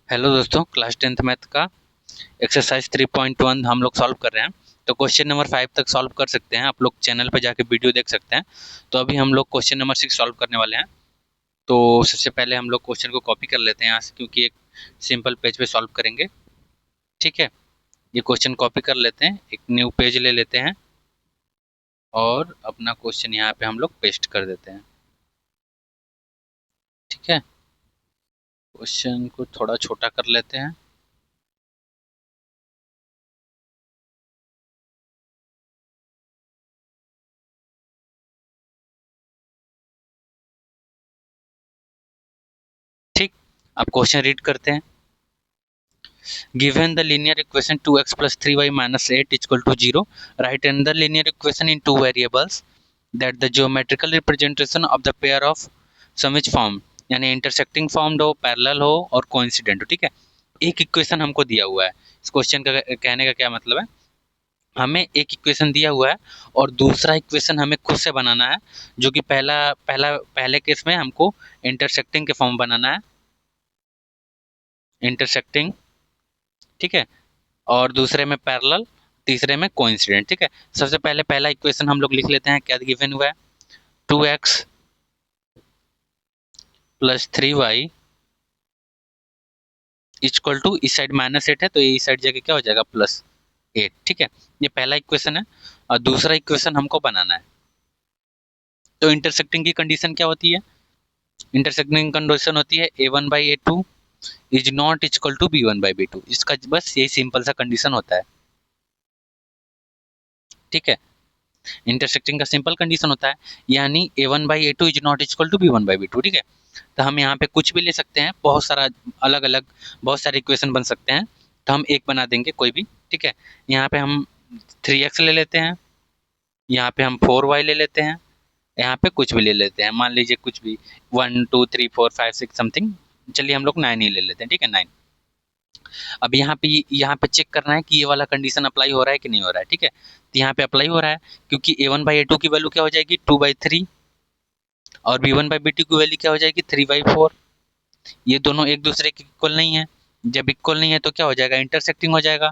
Hello दोस्तों, class 10th math का exercise 3.1 हम लोग सॉल्व कर रहे हैं। तो क्वेश्चन नंबर 5 तक सॉल्व कर सकते हैं, आप लोग चैनल पे जाके वीडियो देख सकते हैं। तो अभी हम लोग क्वेश्चन नंबर 6 सॉल्व करने वाले हैं। तो सबसे पहले हम लोग क्वेश्चन को कॉपी कर लेते हैं यहाँ से, क्योंकि एक सिंपल पेज पे सॉल्व करेंगे। ठीक है, ये क्वेश्चन कॉपी कर लेते हैं, एक न्यू पेज ले लेते हैं और अपना क्वेश्चन यहाँ पे हम लोग पेस्ट कर देते हैं। ठीक है, क्वेश्चन को थोड़ा छोटा कर लेते हैं। ठीक, अब क्वेश्चन रीड करते हैं। Given the linear equation 2x plus 3y minus 8 is equal to 0, write another linear equation in two variables that the geometrical representation of the pair of sum which form, यानी intersecting formed हो, parallel हो और coincident हो। ठीक है, एक equation हमको दिया हुआ है। इस क्वेश्चन का कहने का क्या मतलब है, हमें एक इक्वेशन दिया हुआ है और दूसरा इक्वेशन हमें खुद से बनाना है, जो कि पहले केस में हमको इंटरसेक्टिंग के फॉर्म बनाना है, इंटरसेक्टिंग। ठीक है, और दूसरे में पैरेलल, तीसरे में कोइंसिडेंट। ठीक है, सबसे पहले पहला इक्वेशन हम लोग लिख लेते हैं। क्या गिवन हुआ है, 2x plus 3y equal to, इस साइड -8 है तो ये इस साइड जाके क्या हो जाएगा, +8। ठीक है, ये पहला इक्वेशन है और दूसरा इक्वेशन हमको बनाना है। तो इंटरसेक्टिंग की कंडीशन क्या होती है, इंटरसेक्टिंग कंडीशन होती है a1/a2 is not equal to b1/b2। इसका बस यही सिंपल सा कंडीशन होता है। ठीक है, इंटरसेक्टिंग का सिंपल कंडीशन होता है, यानी a1/a2 is not equal to b1/b2। ठीक है, तो हम यहाँ पे कुछ भी ले सकते हैं, बहुत सारा अलग अलग बहुत सारे इक्वेशन बन सकते हैं। तो हम एक बना देंगे कोई भी। ठीक है, यहाँ पे हम 3x ले लेते हैं, यहाँ पे हम 4y ले लेते हैं, यहाँ पे कुछ भी ले लेते हैं, मान लीजिए कुछ भी 1 2 3 4 5 6 समथिंग। चलिए हम लोग 9 ही ले लेते हैं। ठीक है, 9। अब यहाँ पे चेक करना है कि ये वाला कंडीशन अप्लाई हो रहा है कि नहीं हो रहा है। ठीक है, तो यहाँ पे अप्लाई हो रहा है, क्योंकि a1/a2 की वैल्यू क्या हो जाएगी, 2/3, और b1/b2 की वैल्यू क्या हो जाएगी, 3/4। ये दोनों एक दूसरे के इक्वल नहीं है। जब इक्वल नहीं है तो क्या हो जाएगा, इंटरसेक्टिंग हो जाएगा।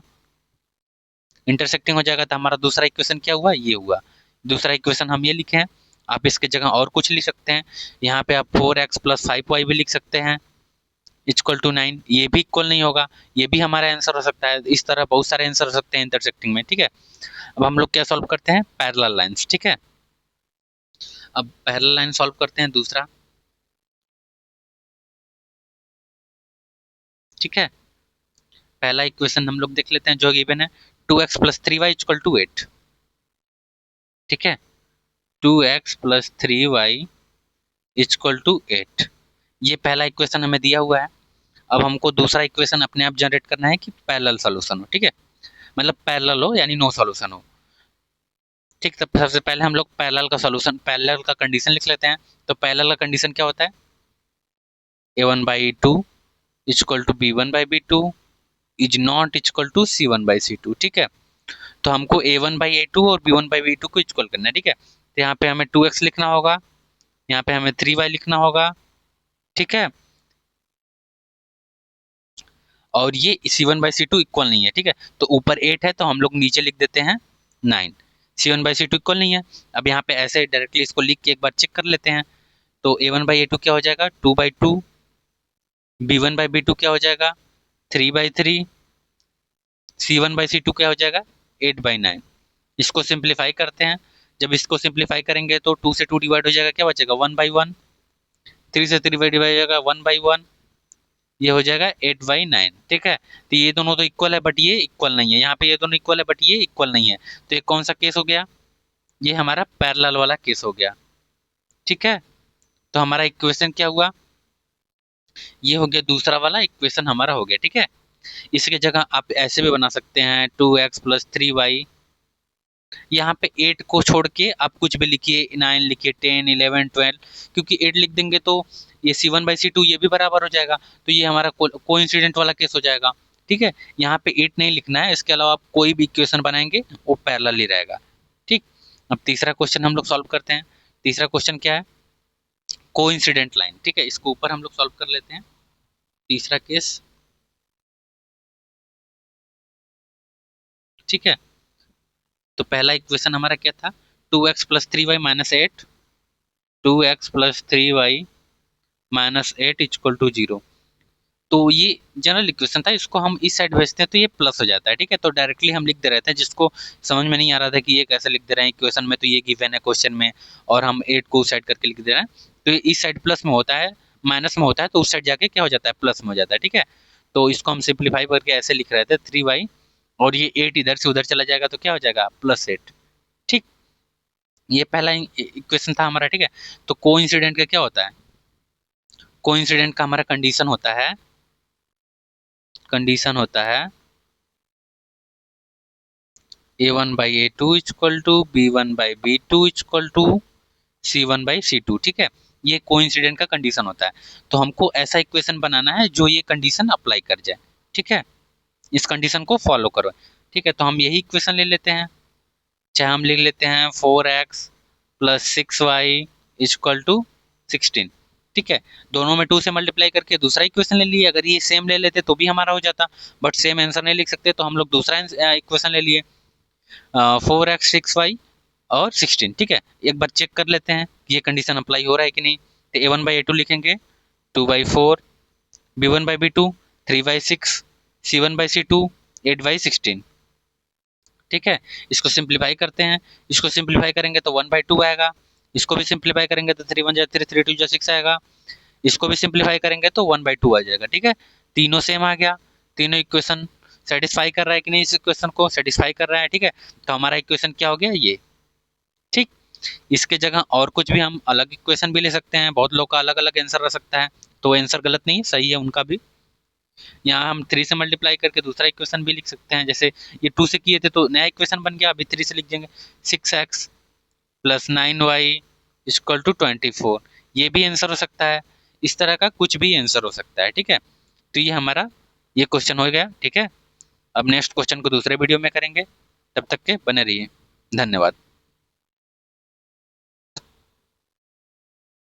इंटरसेक्टिंग हो जाएगा तो हमारा दूसरा इक्वेशन क्या हुआ, ये हुआ। दूसरा इक्वेशन हम ये लिखे हैं, आप इसके जगह और कुछ लिख सकते हैं। यहाँ पे आप 4x प्लस 5y भी लिख सकते हैं इक्वल टू 9। ये भी इक्वल नहीं होगा, ये भी हमारा आंसर हो सकता है। इस तरह बहुत सारे आंसर हो सकते हैं इंटरसेक्टिंग में। ठीक है, अब हम लोग क्या सॉल्व करते हैं, पैरेलल लाइंस। ठीक है, अब पैरेलल लाइन सॉल्व करते हैं दूसरा। ठीक है, पहला इक्वेशन हम लोग देख लेते हैं जो गिवन है, 2x plus 3y equal to 8। ठीक है, 2x plus 3y equal to 8, ये पहला इक्वेशन हमें दिया हुआ है। अब हमको दूसरा इक्वेशन अपने आप जनरेट करना है कि पैरेलल सॉल्यूशन हो। ठीक है, मतलब पैरेलल हो यानी नो सॉल्यूशन हो। ठीक, तो सबसे पहले हम लोग पैरेलल का सॉल्यूशन, पैरेलल का कंडीशन लिख लेते हैं। तो पैरेलल का कंडीशन क्या होता है, a1/a2 equal to b1/b2 is not equal to c1/c2। ठीक है, तो हमको a1/a2 और b1/b2 को इक्वल करना है। ठीक है, तो यहाँ पे हमें 2x लिखना होगा, यहाँ पे हमें 3y लिखना होगा। ठीक है, और ये c1/c2 इक्वल नहीं है। ठीक है, तो ऊपर 8 है तो हम लोग नीचे लिख देते हैं 9। c1/c2 इक्वल नहीं है। अब यहाँ पे ऐसे डायरेक्टली इसको लिख के एक बार चेक कर लेते हैं। तो a1/a2 क्या हो जाएगा, 2/2। b1/b2 क्या हो जाएगा, 3/3। c1/c2 क्या हो जाएगा, 8/9। इसको सिंप्लीफाई करते हैं। जब इसको सिंप्लीफाई करेंगे तो 2 से 2 डिवाइड हो जाएगा, क्या बचेगा, 1/1। 3 से 3 डिवाइड हो जाएगा, 1/1। ये हो जाएगा 8/9। ठीक है, तो ये दोनों तो इक्वल है बट ये इक्वल नहीं है। यहाँ पे ये दोनों इक्वल है बट ये इक्वल नहीं है। तो ये कौन सा केस हो गया, ये हमारा पैरेलल वाला केस हो गया। ठीक है, तो हमारा इक्वेशन क्या हुआ, ये हो गया दूसरा वाला इक्वेशन हमारा हो गया। ठीक है, इसकी जगह आप ऐसे भी बना सकते हैं, 2x प्लस 3y। यहाँ पे 8 को छोड़ के आप कुछ भी लिखिए, 9 लिखिए, 10 11 12, क्योंकि 8 लिख देंगे तो ये c1/c2 ये भी बराबर हो जाएगा। तो ये हमारा कोइंसिडेंट वाला केस हो जाएगा। ठीक है, यहाँ पे 8 नहीं लिखना है, इसके अलावा आप कोई भी इक्वेशन बनाएंगे वो पैरेलल ही रहेगा। ठीक, अब तीसरा क्वेश्चन हम लोग सॉल्व करते हैं। तीसरा क्वेश्चन क्या है, कोइंसिडेंट लाइन। ठीक है, इसको ऊपर हम लोग सॉल्व कर लेते हैं। तीसरा केस, ठीक है। तो पहला इक्वेशन हमारा क्या था, 2x plus 3y minus 8, 2x plus 3y minus 8 equal to 0। तो ये जनरल इक्वेशन था, इसको हम इस साइड भेजते हैं तो ये प्लस हो जाता है, ठीक है। तो डायरेक्टली हम लिख दे रहे थे, जिसको समझ में नहीं आ रहा था कि ये कैसे लिख दे रहे हैं इक्वेशन में, तो ये गिवन है क्वेश्चन में और हम 8 को उस साइड करके लिख दे रहे हैं, तो ये इस साइड प्लस में होता है, माइनस में होता है, तो उस साइड जाके क्या हो जाता है, प्लस में हो जाता है, ठीक है। तो इसको हम सिंप्लीफाई करके ऐसे लिख रहे थे 3y, और ये 8 इधर से उधर चला जाएगा तो क्या हो जाएगा, +8, ठीक। ये पहला इक्वेशन था हमारा, ठीक है। तो कोइंसिडेंट का क्या होता है, कोइंसिडेंट का हमारा कंडीशन होता है a1/a2 equal to b1/b2 equal to c1/c2, ठीक है। ये कोइंसिडेंट का कंडीशन होता है। तो हमको ऐसा इक्वेशन बनाना है जो ये कंडीशन अप्लाई कर जाए, ठीक है, इस कंडीशन को फॉलो करो, ठीक है। तो हम यही इक्वेशन ले लेते हैं, चाहे हम लिख लेते हैं 4x plus 6y equal to 16, ठीक है। दोनों में 2 से मल्टीप्लाई करके दूसरा इक्वेशन ले लिए, अगर ये सेम ले लेते तो भी हमारा हो जाता, बट सेम आंसर नहीं लिख सकते तो हम लोग दूसरा इक्वेशन ले लिए, 4x 6y और 16, ठीक है। एक बार चेक कर लेते हैं कि ये कंडीशन अप्लाई हो रहा है कि नहीं। तो a1/a2 लिखेंगे 2/4, b1/b2 3/6, c1/c2 8/16, ठीक है। इसको सिंप्लीफाई करते हैं, इसको सिंप्लीफाई करेंगे तो 1/2 आएगा, इसको भी सिंप्लीफाई करेंगे तो 3 1 जा 3 3 2 जा 6 आएगा, इसको भी सिंप्लीफाई करेंगे तो 1/2 आ जाएगा, ठीक है। तीनों सेम आ गया, तीनों इक्वेशन सेटिस्फाई कर रहा है कि नहीं, इस इक्वेशन को सेटिस्फाई कर रहा है, ठीक है। तो हमारा इक्वेशन क्या हो गया, ये, ठीक। इसके जगह और कुछ भी हम अलग इक्वेशन भी ले सकते हैं, बहुत लोग का अलग अलग आंसर रह सकता है, तो आंसर गलत नहीं है, सही है उनका भी। यहाँ हम 3 से मल्टीप्लाई करके दूसरा इक्वेशन भी लिख सकते हैं, जैसे ये 2 से किए थे तो नया इक्वेशन बन गया, अभी 3 से लिख देंगे 6x plus 9y equal to 24, ये भी आंसर हो सकता है, इस तरह का कुछ भी आंसर हो सकता है, ठीक है। तो ये हमारा ये क्वेश्चन हो गया, ठीक है। अब नेक्स्ट क्वेश्चन को दूसरे वीडियो में करेंगे, तब तक के बने रहिए, धन्यवाद।